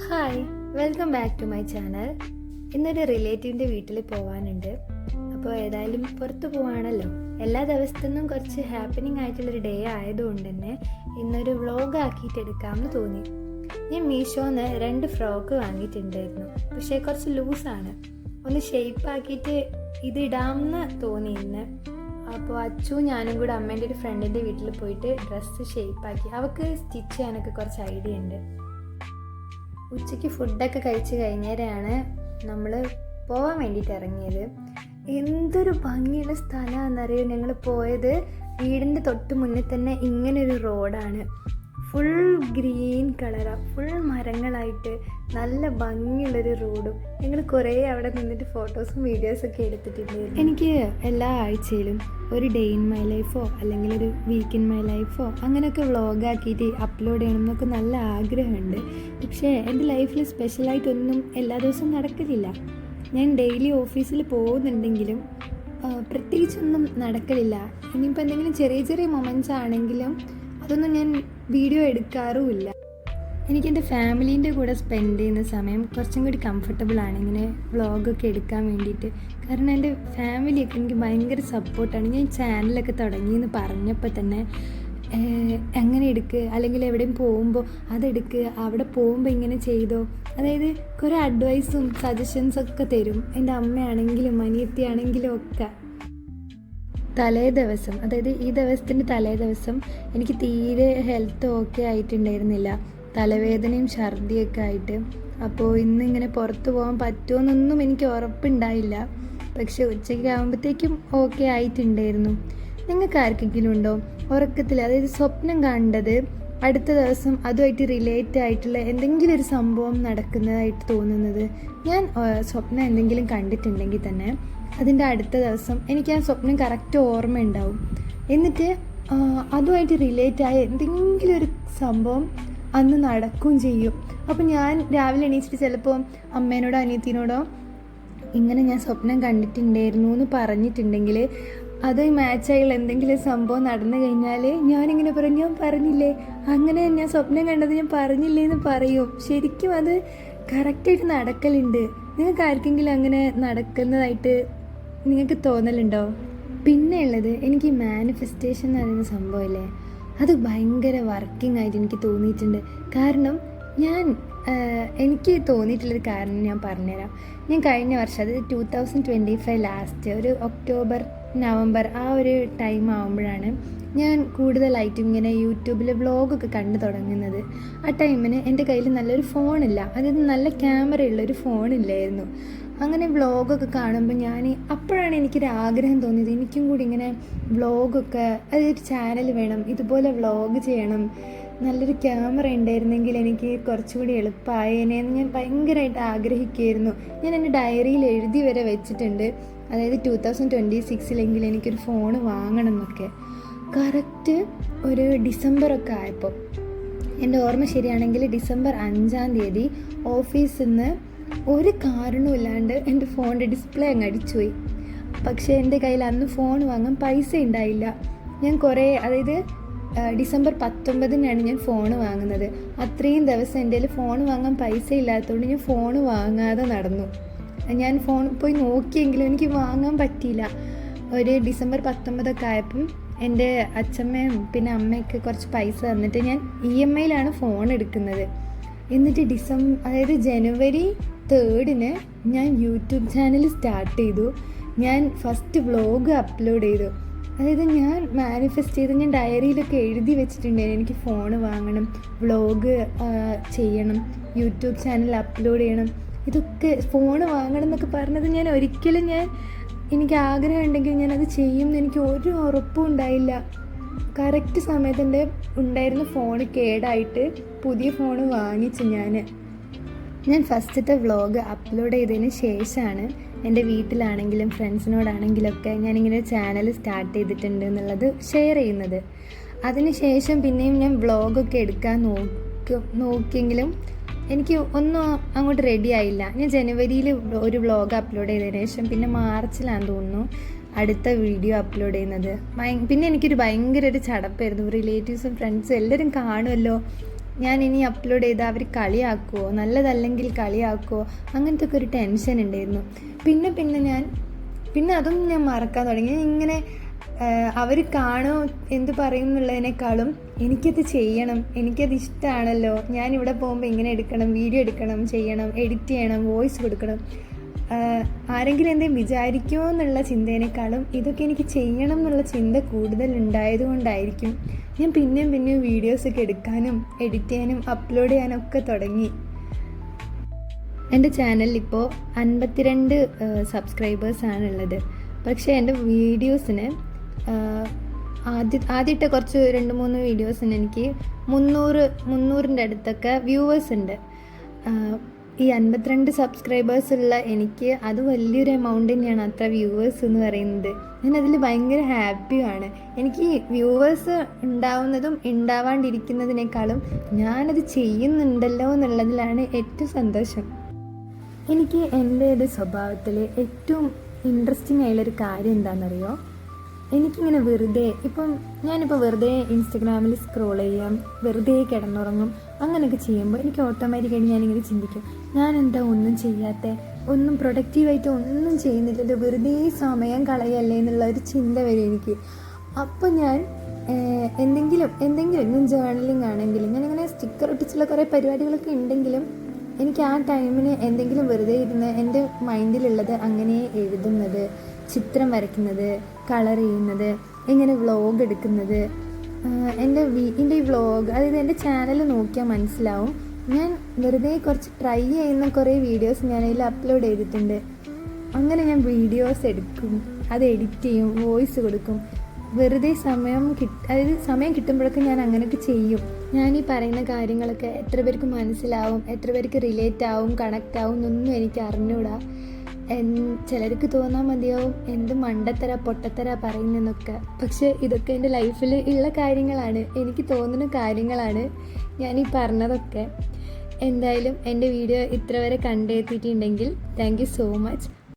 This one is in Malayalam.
Hi, welcome back to my channel. ഇന്നൊരു റിലേറ്റീവിൻ്റെ വീട്ടിൽ പോകാനുണ്ട്. അപ്പോൾ ഏതായാലും പുറത്ത് പോവാണല്ലോ. എല്ലാ ദിവസത്തുനിന്നും കുറച്ച് ഹാപ്പനിങ് ആയിട്ടുള്ളൊരു ഡേ ആയതുകൊണ്ട് തന്നെ ഇന്നൊരു വ്ളോഗ് ആക്കിയിട്ട് എടുക്കാമെന്ന് തോന്നി. ഞാൻ മീഷോന്ന് 2 ഫ്രോക്ക് വാങ്ങിയിട്ടുണ്ടായിരുന്നു. പക്ഷേ കുറച്ച് ലൂസാണ്. ഒന്ന് ഷേപ്പ് ആക്കിയിട്ട് ഇത് ഇടാമെന്ന് തോന്നി ഇന്ന്. അപ്പോൾ അച്ചു ഞാനും കൂടെ അമ്മേൻ്റെ ഒരു ഫ്രണ്ടിൻ്റെ വീട്ടിൽ പോയിട്ട് ഡ്രസ്സ് ഷേപ്പാക്കി. അവൾക്ക് സ്റ്റിച്ച് ചെയ്യാനൊക്കെ കുറച്ച് ഐഡിയ ഉണ്ട്. ഉച്ചയ്ക്ക് ഫുഡൊക്കെ കഴിച്ച് കഴിഞ്ഞേരാണ് നമ്മൾ പോകാൻ വേണ്ടിയിട്ട് ഇറങ്ങിയത്. എന്തൊരു ഭംഗിയുള്ള സ്ഥലമാണെന്നറിയോ. ഞങ്ങൾ പോയത് വീടിൻ്റെ തൊട്ട് മുന്നിൽ തന്നെ ഇങ്ങനൊരു റോഡാണ്. ഫുൾ ഗ്രീൻ കളറാണ്, ഫുൾ മരങ്ങളായിട്ട് നല്ല ഭംഗിയുള്ളൊരു റോഡും. ഞങ്ങൾ കുറേ അവിടെ നിന്നിട്ട് ഫോട്ടോസും വീഡിയോസൊക്കെ എടുത്തിട്ടുണ്ടായിരുന്നു. എനിക്ക് എല്ലാ ആഴ്ചയിലും ഒരു ഡേ ഇൻ മൈ ലൈഫോ അല്ലെങ്കിൽ ഒരു വീക്ക് ഇൻ മൈ ലൈഫോ അങ്ങനെയൊക്കെ വ്ളോഗാക്കിയിട്ട് അപ്ലോഡ് ചെയ്യണം എന്നൊക്കെ നല്ല ആഗ്രഹമുണ്ട്. പക്ഷേ എൻ്റെ ലൈഫിൽ സ്പെഷ്യലായിട്ടൊന്നും എല്ലാ ദിവസവും നടക്കലില്ല. ഞാൻ ഡെയിലി ഓഫീസിൽ പോകുന്നുണ്ടെങ്കിലും പ്രത്യേകിച്ചൊന്നും നടക്കലില്ല. ഇനിയിപ്പോൾ എന്തെങ്കിലും ചെറിയ ചെറിയ മൊമെൻറ്റ്സ് ആണെങ്കിലും അതൊന്നും ഞാൻ വീഡിയോ എടുക്കാറുമില്ല. എനിക്കെൻ്റെ ഫാമിലീൻ്റെ കൂടെ സ്പെൻഡ് ചെയ്യുന്ന സമയം കുറച്ചും കൂടി കംഫർട്ടബിളാണ് ഇങ്ങനെ വ്ളോഗൊക്കെ എടുക്കാൻ വേണ്ടിയിട്ട്. കാരണം എൻ്റെ ഫാമിലിയൊക്കെ എനിക്ക് ഭയങ്കര സപ്പോർട്ടാണ്. ഞാൻ ചാനലൊക്കെ തുടങ്ങിയെന്ന് പറഞ്ഞപ്പോൾ തന്നെ എങ്ങനെ എടുക്കുക, അല്ലെങ്കിൽ എവിടെയും പോകുമ്പോൾ അതെടുക്കുക, അവിടെ പോകുമ്പോൾ ഇങ്ങനെ ചെയ്തോ, അതായത് കുറേ അഡ്വൈസും സജഷൻസൊക്കെ തരും. എൻ്റെ അമ്മയാണെങ്കിലും അനിയത്തിയാണെങ്കിലും ഒക്കെ. തലേ ദിവസം, അതായത് ഈ ദിവസത്തിൻ്റെ തലേ ദിവസം എനിക്ക് തീരെ ഹെൽത്ത് ഓക്കെ ആയിട്ടുണ്ടായിരുന്നില്ല. തലവേദനയും ഛർദിയൊക്കെ ആയിട്ട്. അപ്പോൾ ഇന്നിങ്ങനെ പുറത്ത് പോകാൻ പറ്റുമോയെന്നൊന്നും എനിക്ക് ഉറപ്പുണ്ടായില്ല. പക്ഷെ ഉച്ചയ്ക്ക് ആകുമ്പോഴത്തേക്കും ഓക്കെ ആയിട്ടുണ്ടായിരുന്നു. നിങ്ങൾക്ക് ആർക്കെങ്കിലും ഉണ്ടോ ഉറക്കത്തിൽ, അതായത് സ്വപ്നം കണ്ടത് അടുത്ത ദിവസം അതുമായിട്ട് റിലേറ്റ് ആയിട്ടുള്ള എന്തെങ്കിലും ഒരു സംഭവം നടക്കുന്നതായിട്ട് തോന്നുന്നത്? ഞാൻ സ്വപ്നം എന്തെങ്കിലും കണ്ടിട്ടുണ്ടെങ്കിൽ തന്നെ അതിൻ്റെ അടുത്ത ദിവസം എനിക്ക് ആ സ്വപ്നം കറക്റ്റ് ഓർമ്മയുണ്ടാവും. എന്നിട്ട് അതുമായിട്ട് റിലേറ്റ് ആയ എന്തെങ്കിലും ഒരു സംഭവം അന്ന് നടക്കുകയും ചെയ്യും. അപ്പോൾ ഞാൻ രാവിലെ എണീച്ചിട്ട് ചിലപ്പോൾ അമ്മേനോടോ അനിയത്തിനോടോ ഇങ്ങനെ ഞാൻ സ്വപ്നം കണ്ടിട്ടുണ്ടായിരുന്നു എന്ന് പറഞ്ഞിട്ടുണ്ടെങ്കിൽ അത് മാച്ചായുള്ള എന്തെങ്കിലും സംഭവം നടന്നു കഴിഞ്ഞാൽ ഞാനിങ്ങനെ പറയും, ഞാൻ പറഞ്ഞില്ലേ, അങ്ങനെ ഞാൻ സ്വപ്നം കണ്ടത് ഞാൻ പറഞ്ഞില്ലേ എന്ന് പറയും. ശരിക്കും അത് കറക്റ്റായിട്ട് നടക്കലുണ്ട്. നിങ്ങൾക്ക് ആർക്കെങ്കിലും അങ്ങനെ നടക്കുന്നതായിട്ട് നിങ്ങൾക്ക് തോന്നലുണ്ടോ? പിന്നെ ഉള്ളത്, എനിക്ക് മാനിഫെസ്റ്റേഷൻ എന്ന് പറയുന്ന സംഭവമില്ലേ, അത് ഭയങ്കര വർക്കിംഗ് ആയിട്ട് എനിക്ക് തോന്നിയിട്ടുണ്ട്. കാരണം എനിക്ക് തോന്നിയിട്ടുള്ളൊരു കാരണം ഞാൻ പറഞ്ഞുതരാം. ഞാൻ കഴിഞ്ഞ വർഷം, അത് 2025 ലാസ്റ്റ് ഒരു ഒക്ടോബർ നവംബർ ആ ഒരു ടൈം ആകുമ്പോഴാണ് ഞാൻ കൂടുതലായിട്ടും ഇങ്ങനെ യൂട്യൂബിൽ വ്ളോഗൊക്കെ കണ്ടു തുടങ്ങുന്നത്. ആ ടൈമിന് എൻ്റെ കയ്യിൽ നല്ലൊരു ഫോണില്ല, അതായത് നല്ല ക്യാമറയുള്ളൊരു ഫോണില്ലായിരുന്നു. അങ്ങനെ വ്ളോഗൊക്കെ കാണുമ്പോൾ അപ്പോഴാണ് എനിക്കൊരു ആഗ്രഹം തോന്നിയത്, എനിക്കും കൂടി ഇങ്ങനെ വ്ളോഗൊക്കെ, അതൊരു ചാനൽ വേണം, ഇതുപോലെ വ്ളോഗ് ചെയ്യണം, നല്ലൊരു ക്യാമറ ഉണ്ടായിരുന്നെങ്കിൽ എനിക്ക് കുറച്ചുകൂടി എളുപ്പമായേനെന്ന് ഞാൻ ഭയങ്കരമായിട്ട് ആഗ്രഹിക്കുമായിരുന്നു. ഞാൻ എൻ്റെ ഡയറിയിൽ എഴുതി വരെ വെച്ചിട്ടുണ്ട്, അതായത് 2026 എനിക്കൊരു ഫോണ് വാങ്ങണം എന്നൊക്കെ. കറക്റ്റ് ഒരു ഡിസംബറൊക്കെ ആയപ്പോൾ, എൻ്റെ ഓർമ്മ ശരിയാണെങ്കിൽ ഡിസംബർ 5-ാം തീയതി ഓഫീസിൽ നിന്ന് ഒരു കാരണവുമില്ലാണ്ട് എൻ്റെ ഫോണിൻ്റെ ഡിസ്പ്ലേ അങ്ങ് അടിച്ചുപോയി. പക്ഷേ എൻ്റെ കയ്യിൽ അന്ന് ഫോൺ വാങ്ങാൻ പൈസ ഉണ്ടായില്ല. ഞാൻ അതായത് ഡിസംബർ 19-നാണ് ഞാൻ ഫോൺ വാങ്ങുന്നത്. അത്രയും ദിവസം എൻ്റെ കയ്യിൽ ഫോൺ വാങ്ങാൻ പൈസ ഇല്ലാത്തതുകൊണ്ട് ഞാൻ ഫോൺ വാങ്ങാതെ നടന്നു. ഞാൻ ഫോൺ പോയി നോക്കിയെങ്കിലും എനിക്ക് വാങ്ങാൻ പറ്റിയില്ല. ഒരു ഡിസംബർ 19 ആയപ്പം എൻ്റെ അച്ഛമ്മയും പിന്നെ അമ്മയൊക്കെ കുറച്ച് പൈസ തന്നിട്ട് ഞാൻ EMI-ലാണ് ഫോൺ എടുക്കുന്നത്. എന്നിട്ട് അതായത് ജനുവരി 3-ന് ഞാൻ യൂട്യൂബ് ചാനൽ സ്റ്റാർട്ട് ചെയ്തു. ഞാൻ ഫസ്റ്റ് വ്ളോഗ് അപ്ലോഡ് ചെയ്തു. അതായത് ഞാൻ മാനിഫെസ്റ്റ് ചെയ്ത് ഞാൻ ഡയറിയിലൊക്കെ എഴുതി വെച്ചിട്ടുണ്ടായിരുന്നു, എനിക്ക് ഫോണ് വാങ്ങണം, വ്ളോഗ് ചെയ്യണം, യൂട്യൂബ് ചാനൽ അപ്ലോഡ് ചെയ്യണം, ഇതൊക്കെ ഫോണ് വാങ്ങണം എന്നൊക്കെ പറഞ്ഞത് എനിക്ക് ആഗ്രഹം ഉണ്ടെങ്കിൽ ഞാനത് ചെയ്യുമെന്ന് എനിക്ക് ഒരു ഉറപ്പും ഉണ്ടായില്ല. കറക്റ്റ് സമയത്ത് എൻ്റെ ഉണ്ടായിരുന്ന ഫോൺ കേടായിട്ട് പുതിയ ഫോൺ വാങ്ങിച്ചു. ഞാൻ ഫസ്റ്റത്തെ വ്ളോഗ് അപ്ലോഡ് ചെയ്തതിന് ശേഷമാണ് എൻ്റെ വീട്ടിലാണെങ്കിലും ഫ്രണ്ട്സിനോടാണെങ്കിലൊക്കെ ഞാനിങ്ങനെ ചാനൽ സ്റ്റാർട്ട് ചെയ്തിട്ടുണ്ട് എന്നുള്ളത് ഷെയർ ചെയ്യുന്നത്. അതിന് ശേഷം പിന്നെയും ഞാൻ വ്ളോഗൊക്കെ എടുക്കാൻ നോക്കിയെങ്കിലും എനിക്ക് ഒന്നും അങ്ങോട്ട് റെഡി ആയില്ല. ഞാൻ ജനുവരിയിൽ ഒരു വ്ളോഗ് അപ്ലോഡ് ചെയ്തതിന് ശേഷം പിന്നെ മാർച്ചിലാണെന്ന് തോന്നുന്നു അടുത്ത വീഡിയോ അപ്ലോഡ് ചെയ്യുന്നത്. പിന്നെ എനിക്കൊരു ഭയങ്കര ഒരു ചടപ്പായിരുന്നു. റിലേറ്റീവ്സും ഫ്രണ്ട്സും എല്ലാവരും കാണുമല്ലോ, ഞാൻ ഇനി അപ്ലോഡ് ചെയ്താൽ അവർ കളിയാക്കുമോ, നല്ലതല്ലെങ്കിൽ കളിയാക്കുമോ, അങ്ങനത്തെ ഒക്കെ ഒരു ടെൻഷൻ ഉണ്ടായിരുന്നു. പിന്നെ അതൊന്നും ഞാൻ മറക്കാൻ തുടങ്ങി. ഇങ്ങനെ അവർ കാണുമോ എന്ത് പറയും എന്നുള്ളതിനേക്കാളും എനിക്കത് ചെയ്യണം, എനിക്കത് ഇഷ്ടമാണല്ലോ, ഞാനിവിടെ പോകുമ്പോൾ ഇങ്ങനെ എടുക്കണം, വീഡിയോ എടുക്കണം, ചെയ്യണം, എഡിറ്റ് ചെയ്യണം, വോയിസ് കൊടുക്കണം, ആരെങ്കിലും എന്തെങ്കിലും വിചാരിക്കുമോ എന്നുള്ള ചിന്തേനേക്കാളും ഇതൊക്കെ എനിക്ക് ചെയ്യണം എന്നുള്ള ചിന്ത കൂടുതൽ ഉണ്ടായതുകൊണ്ടായിരിക്കും ഞാൻ പിന്നെയും വീഡിയോസൊക്കെ എടുക്കാനും എഡിറ്റ് ചെയ്യാനും അപ്ലോഡ് ചെയ്യാനും ഒക്കെ തുടങ്ങി. എൻ്റെ ചാനലിൽ ഇപ്പോൾ 52 സബ്സ്ക്രൈബേഴ്സാണുള്ളത്. പക്ഷേ എൻ്റെ വീഡിയോസിന് ആദ്യത്തെ കുറച്ച് 2-3 വീഡിയോസിന് എനിക്ക് 300-ൻ്റെ അടുത്തൊക്കെ വ്യൂവേഴ്സ് ഉണ്ട്. ഈ 52 സബ്സ്ക്രൈബേഴ്സ് ഉള്ള എനിക്ക് അത് വലിയൊരു എമൗണ്ട് തന്നെയാണ്, അത്ര വ്യൂവേഴ്സ് എന്ന് പറയുന്നത്. ഞാനതിൽ ഭയങ്കര ഹാപ്പിയാണ്. എനിക്ക് വ്യൂവേഴ്സ് ഉണ്ടാവുന്നതും ഉണ്ടാവാണ്ടിരിക്കുന്നതിനേക്കാളും ഞാനത് ചെയ്യുന്നുണ്ടല്ലോ എന്നുള്ളതിലാണ് ഏറ്റവും സന്തോഷം. എനിക്ക് എൻ്റെ ഒരു സ്വഭാവത്തിൽ ഏറ്റവും ഇൻട്രസ്റ്റിംഗ് ആയുള്ളൊരു കാര്യം എന്താണെന്നറിയോ? എനിക്കിങ്ങനെ ഞാനിപ്പോൾ വെറുതെ ഇൻസ്റ്റഗ്രാമിൽ സ്ക്രോൾ ചെയ്യാം, വെറുതെ കിടന്നുറങ്ങും, അങ്ങനെയൊക്കെ ചെയ്യുമ്പോൾ എനിക്ക് ഓട്ടോമാറ്റിക്കായിട്ട് ഞാനിങ്ങനെ ചിന്തിക്കും, ഞാൻ എന്താ ഒന്നും ചെയ്യാത്ത, ഒന്നും പ്രൊഡക്റ്റീവായിട്ട് ഒന്നും ചെയ്യുന്നില്ലല്ലോ, വെറുതെ സമയം കളയല്ലേ എന്നുള്ള ഒരു ചിന്ത വരും എനിക്ക്. അപ്പോൾ ഞാൻ എന്തെങ്കിലും ജേർണലിംഗ് ആണെങ്കിലും, ഞാനിങ്ങനെ സ്റ്റിക്കർ ഒട്ടിച്ചുള്ള കുറേ പരിപാടികളൊക്കെ ഉണ്ടെങ്കിലും എനിക്ക് ആ ടൈമിന് എന്തെങ്കിലും വെറുതെ ഇരുന്ന് എൻ്റെ മൈൻഡിലുള്ളത് അങ്ങനെ എഴുതുന്നത്, ചിത്രം വരയ്ക്കുന്നത്, കളർ ചെയ്യുന്നത്, ഇങ്ങനെ വ്ളോഗ് എടുക്കുന്നത്. എൻ്റെ ഈ വ്ളോഗ്, അതായത് എൻ്റെ ചാനൽ നോക്കിയാൽ മനസ്സിലാവും, ഞാൻ വെറുതെ കുറച്ച് ട്രൈ ചെയ്യുന്ന കുറേ വീഡിയോസ് ഞാൻ അതിൽ അപ്ലോഡ് ചെയ്തിട്ടുണ്ട്. അങ്ങനെ ഞാൻ വീഡിയോസ് എടുക്കും, അത് എഡിറ്റ് ചെയ്യും, വോയിസ് കൊടുക്കും. വെറുതെ സമയം കിട്ടുമ്പോഴൊക്കെ ഞാൻ അങ്ങനെയൊക്കെ ചെയ്യും. ഞാൻ ഈ പറയുന്ന കാര്യങ്ങളൊക്കെ എത്ര പേർക്ക് മനസ്സിലാവും, എത്ര പേർക്ക് റിലേറ്റ് ആവും, കണക്റ്റ് ആവും എന്നൊന്നും എനിക്ക് അറിഞ്ഞൂടാ. ചിലർക്ക് തോന്നാൻ മതിയാവും എന്ത് പൊട്ടത്തര പറയുന്നതെന്നൊക്കെ. പക്ഷേ ഇതൊക്കെ എൻ്റെ ലൈഫിൽ ഉള്ള കാര്യങ്ങളാണ്, എനിക്ക് തോന്നുന്ന കാര്യങ്ങളാണ് ഞാനീ പറഞ്ഞതൊക്കെ. എന്തായാലും എൻ്റെ വീഡിയോ ഇത്ര വരെ കണ്ടെത്തിയിട്ടുണ്ടെങ്കിൽ താങ്ക് യു സോ മച്ച്.